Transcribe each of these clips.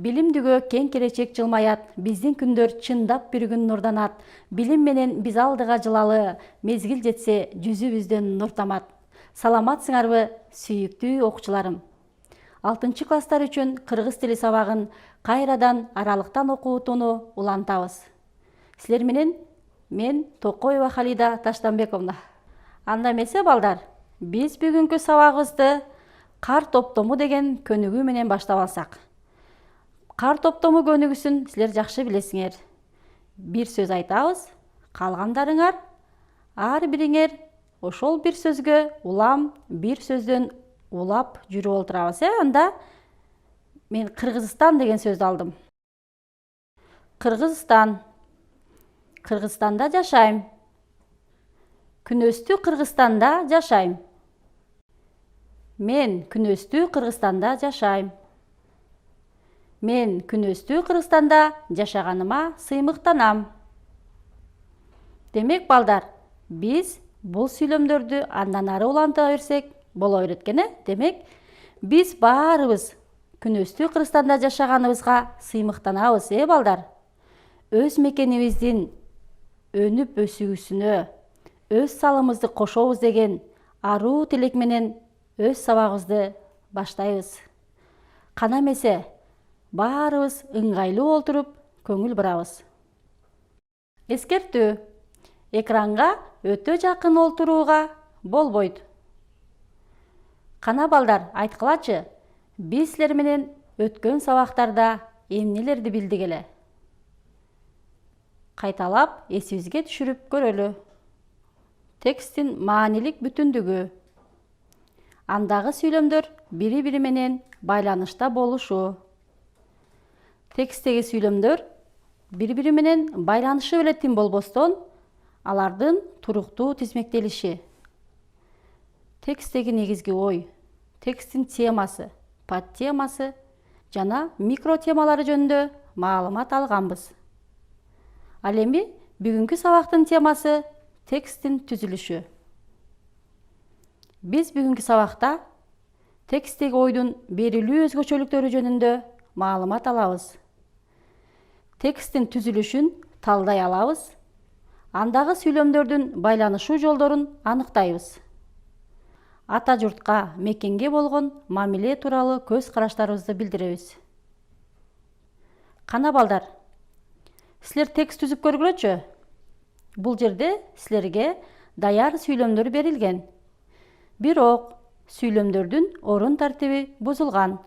Билимдүгө кең келечек жылмаят, биздин күндөр чындап bir күн нурданат. Билим менен биз алдыга жылалы, мезгил жетсе жүзүбүздөн нур тамат. Саламатсыңарбы, сүйүктүү окуучуларым. 6-класстар үчүн кыргыз тили сабагын кайрадан аралыктан окуутууну улантабыз. Силер менен мен Токоева Халида Таштанбековна. Анда эмесе балдар, биз бүгүнкү сабагыбызды кар топтому деген көнүгүү менен баштап алсак. Кар топтому көнүгүүсүн силер жакшы билесиңер. Бир сөз айтабыз, калгандарыңар ар бириңер ошол бир сөзгө улам бир сөздөн улап жүрүп олтурабыз. Анда мен Кыргызстан деген сөздү алдым. Кыргызстан. Кыргызстанда жашайм. Күнөстүү Кыргызстанда жашайм. Мен күнөстүү Кыргызстанда жашайм. Мен күнөстүү Кыргызстанда жашаганыма сыймыктанам. Демек балдар, биз бул сүйлөмдөрдү андан ары уланта берсек боло берет экен. Демек, биз баарыбыз күнөстүү Кыргызстанда жашаганыбызга сыймыктанабыз, балдар. Өз мекенибиздин өнүп өсүүсүнө өз салымыбызды кошобуз деген аруу тилек менен өз сабагыбызды баштайбыз. Кана эмесе, баарыбыз ыңгайлуу олтуруп көңүл бурабыз. Эскертүү: экранга өтө жакын олтурууга болбойт. Кана балдар, айткылачы, биз силер менен өткөн сабактарда эмнелерди билдик эле? Кайталап эсибизге түшүрүп көрөлү. Текстин маанилик бүтүндүгү. Андагы сүйлөмдөр бири-бири менен байланышта болушу. Текстеги сүйлөмдөр бири-бири менен байланышы белетин болбостон, алардын туруктуу тизмектелиши. Текстеги негизги ой, текстин темасы, подтемасы жана микротемалары жөнүндө маалымат алганбыз. Ал эми бүгүнкү сабактын темасы текстин түзүлүшү. Биз бүгүнкү сабакта текстеги ойдун берилүү өзгөчөлүктөрү жөнүндө маалымат алабыз. Текстин түзүлүшүн талдай алабыз. Андагы сүйлөмдөрдүн байланышуу жолдорун аныктайбыз. Ата журтка, мекенге болгон мамиле тууралуу көз караштарыбызды билдиребиз. Кана балдар, силер текст түзүп көргүлөчү. Бул жерде силерге даяр сүйлөмдөр берилген. Бирок сүйлөмдөрдүн орун тартиби бузулган.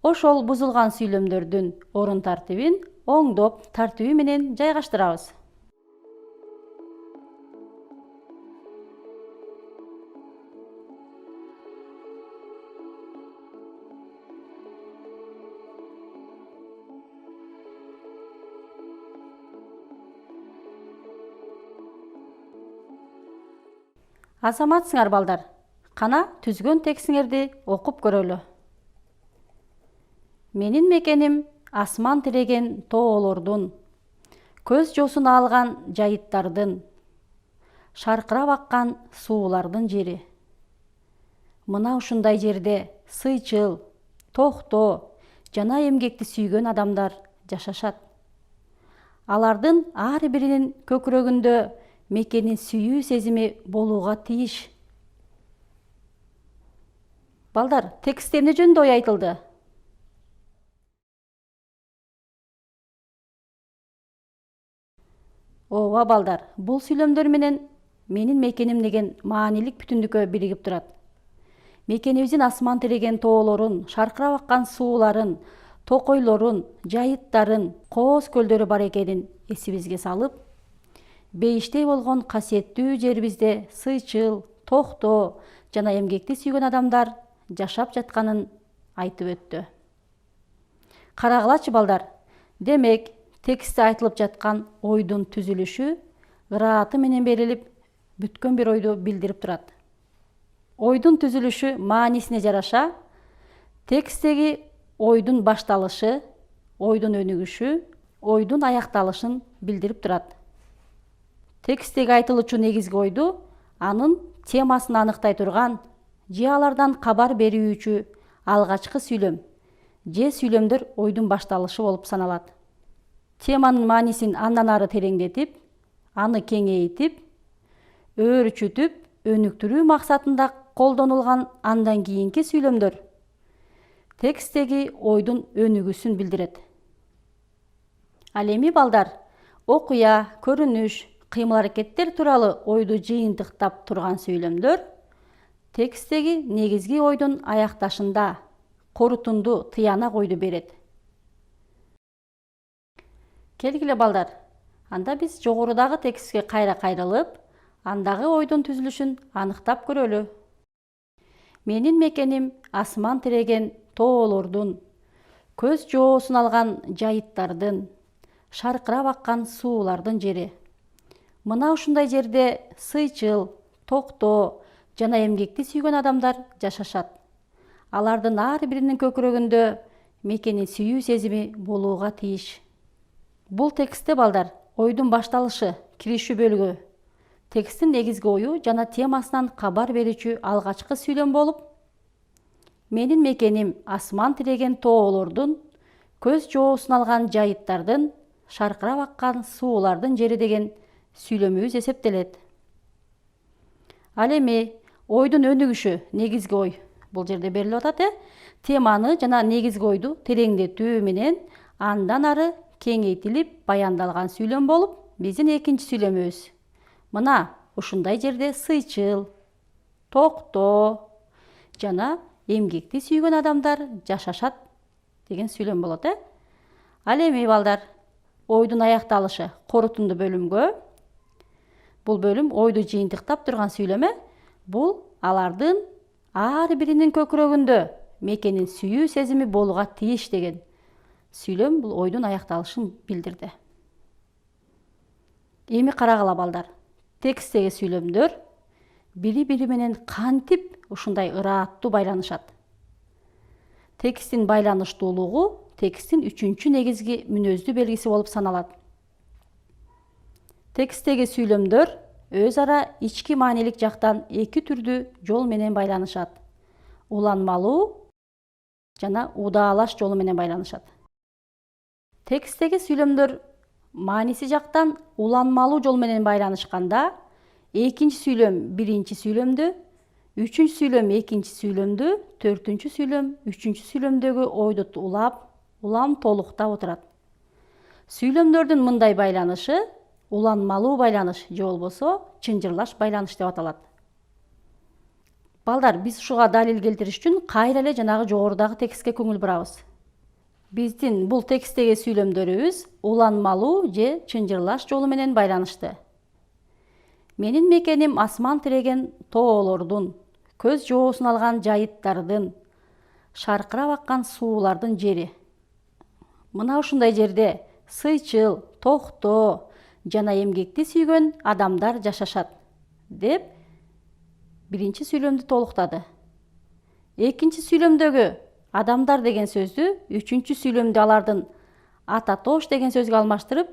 Ошол бузулган сүйлөмдөрдүн орун тартибин оңдоп, тартиби менен жайгаштырабыз. Азаматсыңар балдар. Кана түзгөн текстиңерди окуп көрөлү. Менин мекеним асман тиреген тоолордун, көз жосун алган жайыттардын, шаркырап аккан суулардын жери. Мына ушундай жерде сыйчыл, тохто жана эмгекти сүйгөн адамдар жашашат. Алардын ар биринин көкүрөгүндө мекенин сүйүү сезими болууга тийиш. Балдар, текстте эмне жөнүндө ой айтылды? Ооба балдар, бул сүйлөмдөр менен менин мекеним деген маанилик бүтүндүккө биригип турат. Мекенибиздин асман тиреген тоолорун, шаркырап аккан сууларын, токойлорун, жайыттарын, кооз көлдөрү бар экенин эсибизге салып, бейиштей болгон касиеттүү жерибизде сыйчыл, тохто жана эмгекти сүйгөн адамдар жашап жатканын айтып өттү. Карагылачы балдар, демек текстте айтылып жаткан ойдун түзүлүшү ырааты менен берилип, бүткөн бир ойду билдирип турат. Ойдун түзүлүшү маанисине жараша текстеги ойдун башталышы, ойдун өнүгүшү, ойдун аякталышын билдирип турат. Текстеги айтылуучу негизги ойду анын темасын аныктай турган же алардан кабар берүүчү алгачкы сүйлөм же сүйлөмдөр ойдун башталышы болуп саналат. Теманын маанисин андан ары тереңдетип, аны кеңейтип, өөрчүтүп, өнүктүрүү максатында колдонулган андан кийинки сүйлөмдөр текстеги ойдун өнүгүүсүн билдирет. Ал эми балдар, окуя, көрүнүш, кыймыл-аракеттер тууралуу ойду жыйынтыктап турган сүйлөмдөр текстеги негизги ойдун аякташында корутунду тыянак ойду берет. Келгиле балдар, анда биз жогорудагы текстке кайра кайрылып, андагы ойдун түзүлүшүн аныктап көрөлү. Менин мекеним асман тиреген тоолордун, көз жоосун алган жайыттардын, шаркырап аккан суулардын жери. Мына ушундай жерде сыйчыл, токтоо жана эмгекти сүйгөн адамдар жашашат. Алардын ар биринин көкүрөгүндө мекени сүйүү сезими болууга тийиш. Бул текстте балдар ойдун башталышы, киришүү бөлүгү. Тексттин негизги ою жана темасынан кабар берүүчү алгачкы сүйлөм болуп, менин мекеним асман тиреген тоолордун, көз жоосун алган жайыттардын, шаркырап аккан суулардын жери деген сүйлөмүбүз эсептелет. Ал эми ойдун өнүгүшү, негизги ой бул жерде берилип атат. Теманы жана негизги ойду тереңдетүү менен андан ары кеңейтилип баяндалган сүйлөм болуп, биздин экинчи сүйлөмүбүз. Мына ушундай жерде сыйчыл, токтоо жана эмгекти сүйгөн адамдар жашашат деген сүйлөм болот. Ал эми балдар, ойдун аякталышы корутунду бөлүмгө. Бул бөлүм ойду жыйынтыктап турган сүйлөм. Бул алардын ар биринин көкүрөгүндө мекенин сүйүү сезими болууга тийиш деген сүйлөм бул ойдун аякталышын билдирди. Эми карагыла балдар. Текстеги сүйлөмдөр бири-бири менен кантип ушундай ырааттуу байланышат. Тексттин байланыштуулугу тексттин үчүнчү негизги мүнөздүү белгиси болуп саналат. Тексттеги сүйлөмдөр өз ара ички маанилик жактан эки түрдүү жол менен байланышат. Уланмалуу жана удаалаш жолу менен байланышат. Тексттеги сүйлөмдөр мааниси жактан уланмалуу жол менен байланышканда, экинчи сүйлөм биринчи сүйлөмдө, үчүнчү сүйлөм экинчи сүйлөмдө, төртүнчү сүйлөм үчүнчү сүйлөмдөгү ойду улам толуктап отурат. Сүйлөмдөрдүн мындай байланышы уланмалуу байланыш же болбосо чынжырлаш байланыш деп аталат. Балдар, биз ушуга далил келтириш үчүн кайра эле жанагы жогорудагы текстке көңүл бурабыз. Биздин бул тексттеги сүйлөмдөрүбүз уланмалуу же чынжырлаш жолу менен байланышты. Менин мекеним асман тиреген тоолордун, көз жоосун алган жайыттардын, шаркырап аккан суулардын жери. Мына ушундай жерде сыйчыл, токтоо жана эмгекти сүйгөн адамдар жашашат деп биринчи сүйлөмдү толуктады. Экинчи сүйлөмдөгү адамдар деген сөздү үчүнчү сүйлөмдө алардын ата-тош деген сөзгө алмаштырып,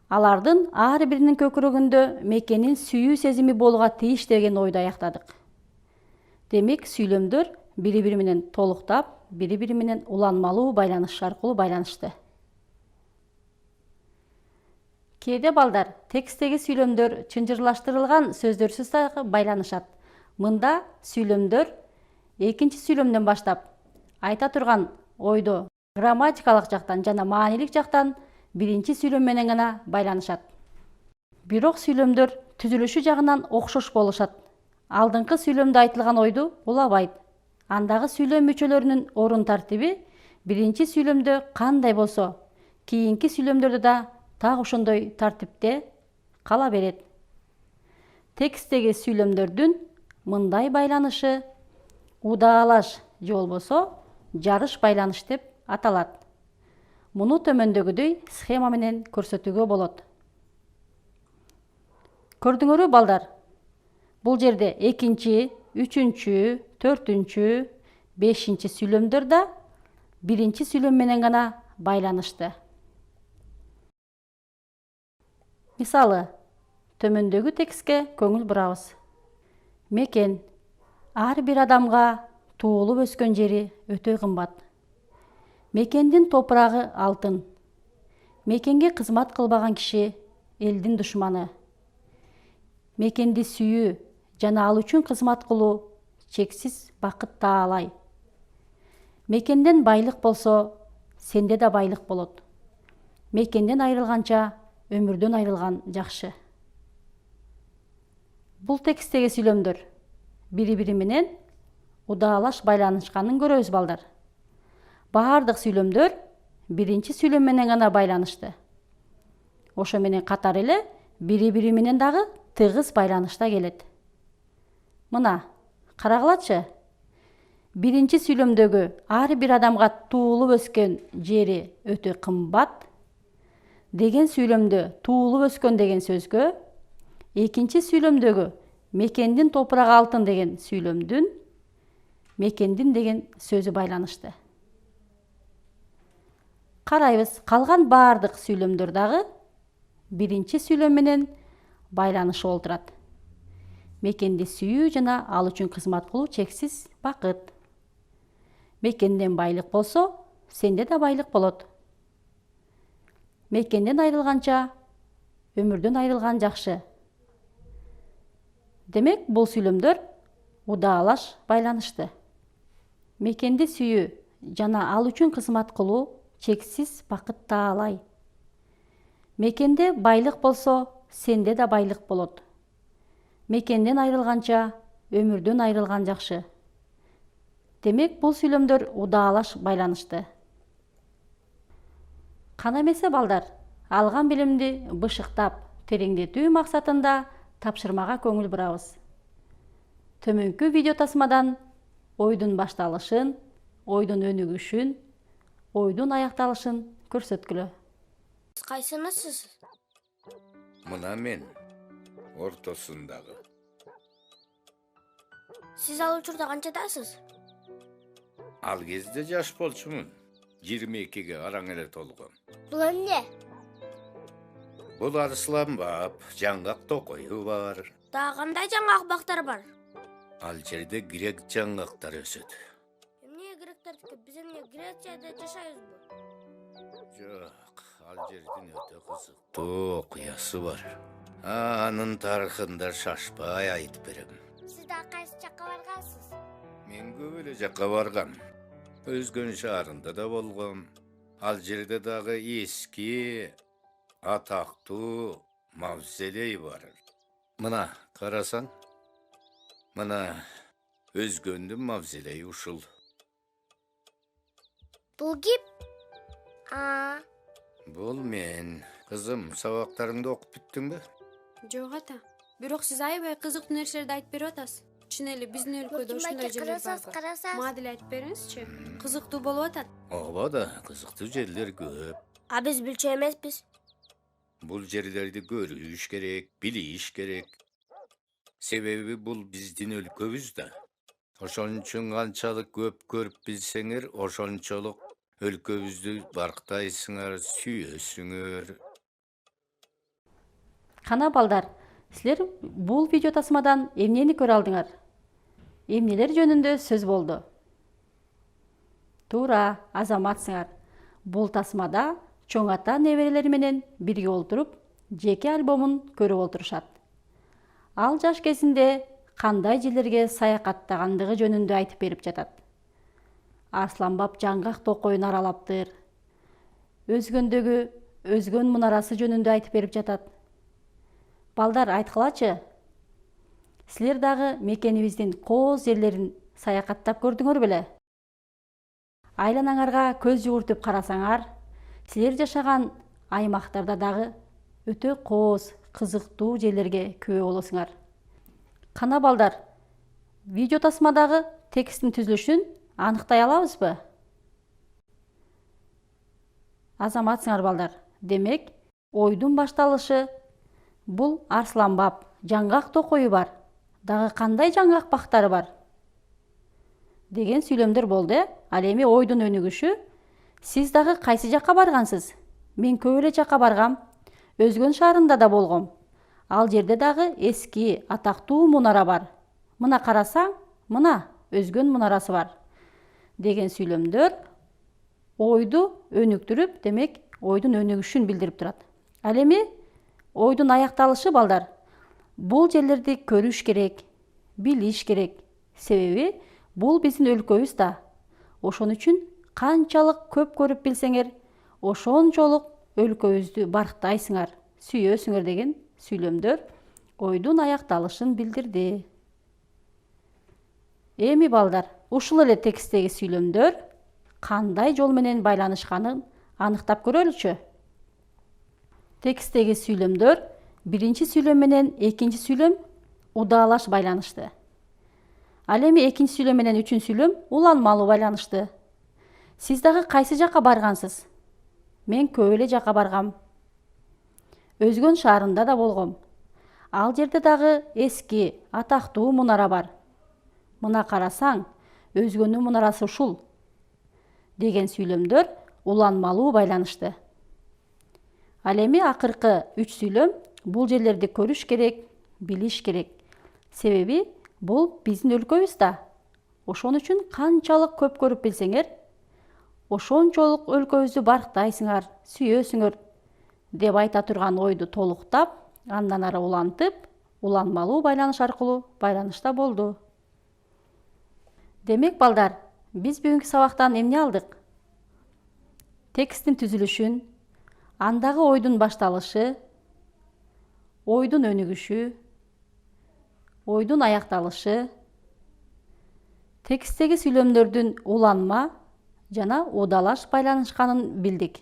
алардын ар биринин көкүрөгүндө мекенин сүйүү сезими болууга тийиш деген ойду аяктадык. Демек, сүйлөмдөр бири-бири менен толуктап, бири-бири менен уланмалуу байланыш аркылуу байланышты. Кээде балдар, тексттеги сүйлөмдөр чынжырлаштырылган сөздөрсүз дагы байланышат. Мында сүйлөмдөр экинчи сүйлөмдөн баштап айта турган ойду грамматикалык жактан жана маанилик жактан биринчи сүйлөм менен гана байланышат. Бирок сүйлөмдөр түзүлүшү жагынан окшош болушат. Алдыңкы сүйлөмдө айтылган ойду улабайт. Андагы сүйлөм мүчөлөрүнүн орун тартиби биринчи сүйлөмдө кандай болсо, кийинки сүйлөмдөрдө да так ошондой тартипте кала берет. Тексттеги сүйлөмдөрдүн мындай байланышы удаалаш же болбосо жарыш байланыш деп аталат. Муну төмөндөгүдөй схема менен көрсөтүүгө болот. Көрдүңөрбү балдар? Бул жерде экинчи, үчүнчү, төртүнчү, бешинчи сүйлөмдөр да биринчи сүйлөм менен гана байланышты. Мисалы, төмөндөгү текстке көңүл бурабыз. Мекен ар бир адамга туулуп өскөн жери өтө кымбат. Мекендин топурагы алтын. Мекенге кызмат кылбаган киши элдин душманы. Мекенди сүйүү жана ал үчүн кызмат кылуу чексиз бакыт таалай. Мекенден байлык болсо, сенде да байлык болот. Мекенден айрылганча өмүрдөн айрылган жакшы. Бул тексттеги сүйлөмдөр бири-бири менен удаалаш байланышканын көрөбүз балдар. Баардык сүйлөмдөр биринчи сүйлөм менен гана байланышты. Ошо менен катар эле бири-бири менен дагы тыгыз байланышта келет. Мына, карагылачы. Биринчи сүйлөмдөгү ар бир адамга туулуп өскөн жери өтө кымбат деген сүйлөмдө туулуп өскөн деген сөзгө, экинчи сүйлөмдөгү мекендин топурагы алтын деген сүйлөмдүн мекендин деген сөзү байланышты. Карайбыз, калган баардык сүйлөмдөр дагы биринчи сүйлөм менен байланышы олтурат. Мекенди сүйүү жана ал үчүн кызмат кылуу чексиз бакыт. Мекенден байлык болсо, сенде да байлык болот. Мекенден айрылганча өмүрдөн айрылган жакшы. Демек, бул сүйлөмдөр удаалаш байланышты. Мекенди сүйүү жана ал үчүн кызмат кылуу чексиз бакыт таалай. Мекенде байлык болсо, сенде да байлык болот. Мекенден айрылганча өмүрдөн айрылган жакшы. Демек, бул сүйлөмдөр удаалаш байланышты. Кана эмесе балдар, алган билимди бышыктап, тереңдетүү максатында тапшырмага көңүл бурабыз. Төмөнкү видео тасмадан ойдун башталышын, ойдун өнүгүшүн, ойдун аякталышын көрсөткүлө. Кайсынысыз? Мына мен ортосундагы. Сиз ал учурда канчадасыз? Ал кезде жаш болчумун. 22-ге араң эле толгом. Бул эмне? Бул Арсланбап, жаңгак токою бар. Дагы кандай жаңгак бактар бар? Ал жерде грек жаңгактар өсөт. Эмне гректердики? Биз эмне Грецияда жашайбызбы? Жок, ал жердин өтө кызыктуу окуясы бар. Анын тарыхында шашпай айтып берем. Сиз дагы кайсы жакка баргансыз? Мен көп эле жакка баргам. Өзгөн шаарында да болгом. Ал жерде дагы эски, атактуу мавзолей бар. Мына, карасаң. Мына, Өзгөндүн мавзолейи ушул. Бул ким? Бул мен. Кызым, сабактарыңды окуп бүттүңбү? Жок ата. Бирок сиз аябай кызыктуу нерселерди айтып берип атасыз. Чын эле биздин өлкөдө ушундай жерлер бар. Мага деле айтып бериңизчи. Кызыктуу болуп атат. Ооба да, кызыктуу жерлер көп. А биз билчү эмеспиз. Бул жерлерди көрүш керек, билиш керек. Себеби бул биздин өлкөбүз да. Ошон үчүн канчалык көп көрүп билсеңер, ошончолук өлкөбүздү барктайсыңар, сүйөсүңөр. Кана балдар, силер бул видео тасмадан эмнени көрө алдыңар? Эмнелер жөнүндө сөз болду? Туура, азаматсыңар. Бул тасмада чоң ата неберелери менен бирге олтуруп, жеке альбомун көрүп олтурушат. Ал жаш кезинде кандай жерлерге саякаттагандыгы жөнүндө айтып берип жатат. Арсланбап жаңгак токоюн аралаптыр. Өзгөндөгү Өзгөн мунарасы жөнүндө айтып берип жатат. Балдар, айткылачы. Силер дагы мекенибиздин кооз жерлерин саякаттап көрдүңөр беле? Айланаңарга көз жугуртуп карасаңар, силер жашаган аймактарда дагы өтө кооз, кызыктуу жерлерге күбө болосуңар. Кана балдар, видео тасмадагы тексттин түзүлүшүн аныктай алабызбы? Азаматсыңар балдар. Демек, ойдун башталышы бул Арсланбап, жаңгак токою бар. Дагы кандай жаңгак бактары бар? Деген сүйлөмдөр болду. Ал эми ойдун өнүгүшү. Сиз дагы кайсы жакка баргансыз? Мен көп эле жакка баргам. Өзгөн шаарында да болгом. Ал жерде дагы эски, атактуу мунара бар. Мына карасаң, мына Өзгөн мунарасы бар. Деген сүйлөмдөр ойду өнүктүрүп, демек ойдун өнүгүшүн билдирип турат. Ал эми ойдун аякталышы балдар, бул жерлерди көрүш керек, билиш керек. Себеби бул биздин өлкөбүз да. Ошон үчүн канчалык көп көрүп билсеңер, ошончолук өлкөбүздү барктайсыңар, сүйөсүңөр деген сүйлөмдөр ойдун аякталышын билдирди. Эми балдар, ушул эле тексттеги сүйлөмдөр кандай жол менен байланышканын аныктап көрөлүчү. Тексттеги сүйлөмдөр биринчи сүйлөм менен экинчи сүйлөм удаалаш байланышты. Ал эми экинчи сүйлөм менен үчүнчү сүйлөм уланмалуу байланышты. Сиз дагы кайсы жакка баргансыз? Мен көп эле жакка баргам. Өзгөн шаарында да болгом. Ал жерде дагы эски, атактуу мунара бар. Мына карасаң, өзгөнүн мунарасы ушул деген сүйлөмдөр уланмалуу байланышты. Ал эми акыркы үч сүйлөм бул жерлерди көрүш керек, билиш керек. Себеби бул биздин өлкөбүз да. Ошон үчүн канчалык көп көрүп билсеңер, ошончолук өлкөбүздү барктайсыңар, сүйөсүңөр деп айта турган ойду толуктап, андан ары улантып, уланмалуу байланыш аркылуу байланышта болду. Демек балдар, биз бүгүнкү сабактан эмне алдык? Тексттин түзүлүшүн, андагы ойдун башталышы, ойдун өнүгүшү, ойдун аякталышы, тексттеги сүйлөмдөрдүн уланма жана удалаш байланышканын билдик.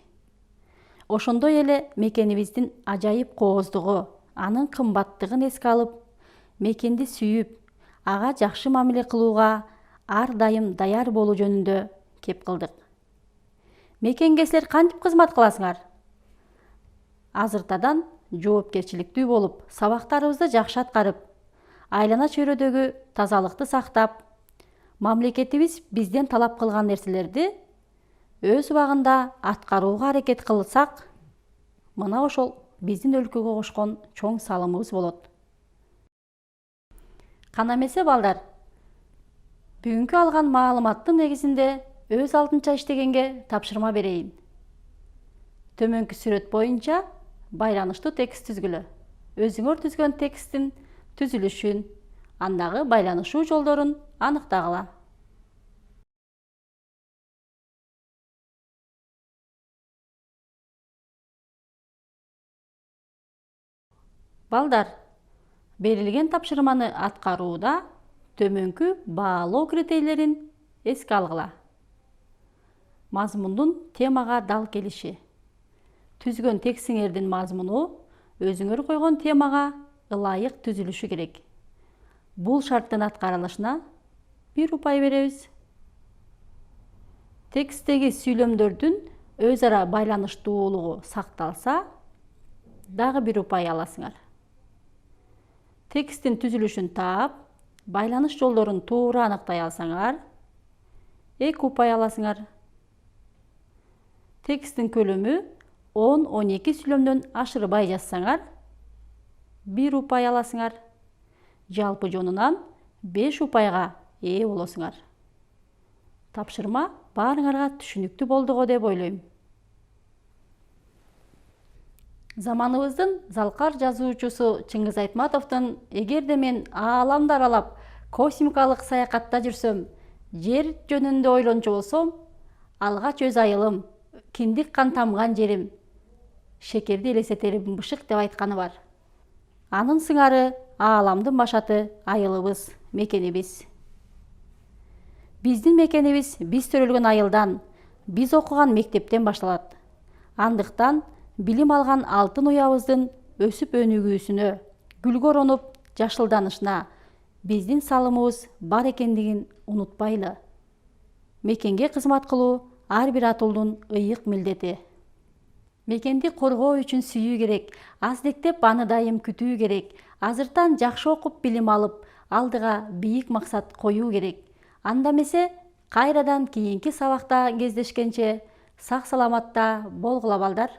Ошондой эле мекенибиздин ажайып кооздугу, анын кымбаттыгын эске алып, мекенди сүйүп, ага жакшы мамиле кылууга ар дайым даяр болуу жөнүндө кеп кылдык. Мекенге силер кантип кызмат кыласыңар? Азыртадан жоопкерчиликтүү болуп, сабактарыбызды жакшы аткарып, айлана чөйрөдөгү тазалыкты сактап, мамлекетибиз бизден талап кылган нерселерди өз убагында аткарууга аракет кылсак, мына ошол биздин өлкөгө кошкон чоң салымыбыз болот. Кана эмесе балдар, бүгүнкү алган маалыматтын негизинде өз алдынча иштегенге тапшырма берейин. Төмөнкү сүрөт боюнча байланыштуу текст түзгүлө. Өзүңөр түзгөн тексттин түзүлүшүн, андагы байланышуу жолдорун аныктагыла. Балдар, берилген тапшырманы аткарууда төмөнкү баалоо критерийлерин эске алгыла. Мазмундун темага дал келиши. Түзгөн текстиңердин мазмуну өзүңөр койгон темага ылайык түзүлүшү керек. Бул шарттын аткарылышына 1 упай беребиз. Тексттеги сүйлөмдөрдүн өз ара байланыштуулугу сакталса, дагы 1 упай аласыңар. Тексттин түзүлүшүн таап, байланыш жолдорун туура аныктай алсаңар, 2 упай аласыңар. Тексттин көлөмү 10-12 сүйлөмдөн ашырбай жазсаңар, 1 упай аласыңар. Жалпы жонунан 5 упайга ээ болосуңар. Тапшырма баарыңарга түшүнүктүү болдуго деп ойлойм. Заманыбыздын залкар жазуучусу Чыңгыз Айтматовдун «Эгерде мен ааламды аралап, космикалык саякатта жүрсөм, жер жөнүндө ойлончу болсом, алгач өз айылым, киндик кан тамган жерим, шекерди элестетерим бышык» деп айтканы бар. Анын сыңары ааламдын башаты айылыбыз, мекенибиз. Биздин мекенибиз биз төрөлгөн айылдан, биз окуган мектептен башталат. Андыктан билим алган алтын уябыздын өсүп өнүгүүсүнө, гүлгө оронуп жашылданышына биздин салымыбыз бар экендигин унутпайлы. Мекенге кызмат кылуу ар бир атуулдун ыйык милдети. Мекенди коргоо үчүн сүйүү керек, аздектеп аны дайым күтүү керек, азыртан жакшы окуп билим алып, алдыга бийик максат коюу керек. Анда эмесе кайрадан кийинки сабакта кездешкенче сак саламатта болгула балдар.